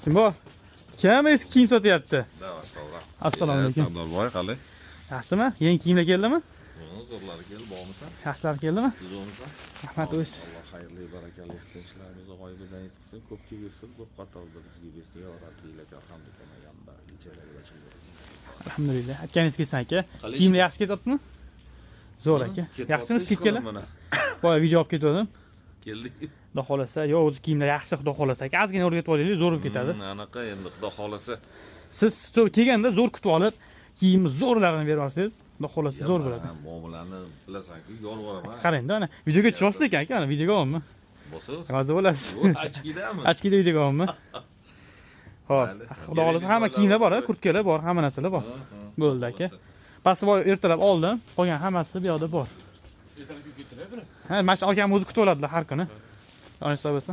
Kim bor? Kim eski kiyim sotyapti? To'g'ri. Assalomu alaykum. Sardorboy qalay? Yaxshimi? Yangi kiyimlar keldimi? Zo'rlari keldi, bormisan? Yaxshilar keldimi? Zo'rmisan? Rahmat o'z. Alloh xayrli barakali qilsin, ishlarimizni g'oyibidan yetsin, ko'pga bersin, ko'p qatorda bizga bersin. Ya Robbiylarga hamd etaman, ijarada chiqib. Alhamdulillah. Aytganingiz kelsin aka. Kiyimlar yaxshi ketyaptimi? Zo'r aka. Yaxshimi skidkalar? Boya video olib ketdim. Keldik. Xudo xolasa, yo o'zi kiyimlar yaxshi, xudo xolasa aka. Ozgina o'rgatib olaylik, zo'r bo'lib ketadi. Anaqa endi xudo xolasa. Siz kelganda zo'r kutib olib, kiyimni zo'rlarini berib olsangiz, xudo xolasa zo'r bo'ladi. Muomalani bilasan-ku, yolvoraman. Qarang-da, ana videoga tushyapsiz ekan aka, ana videoga olmi? Bo'lsa. Rozi bo'lasiz. Achkidami? Achkida videoga olmi? Xo'p, xudo xolasa hamma kiyimlar bor, kurtkalar bor, hamma narsalar bor. Bo'ldi aka. Pastni boy ertalab oldim, qolgan hammasi bu yoqda bor. Ertalab keltiradi buni. Ha, mana shu akam o'zi kutib oladilar har kuni. Onasi bo'lsa.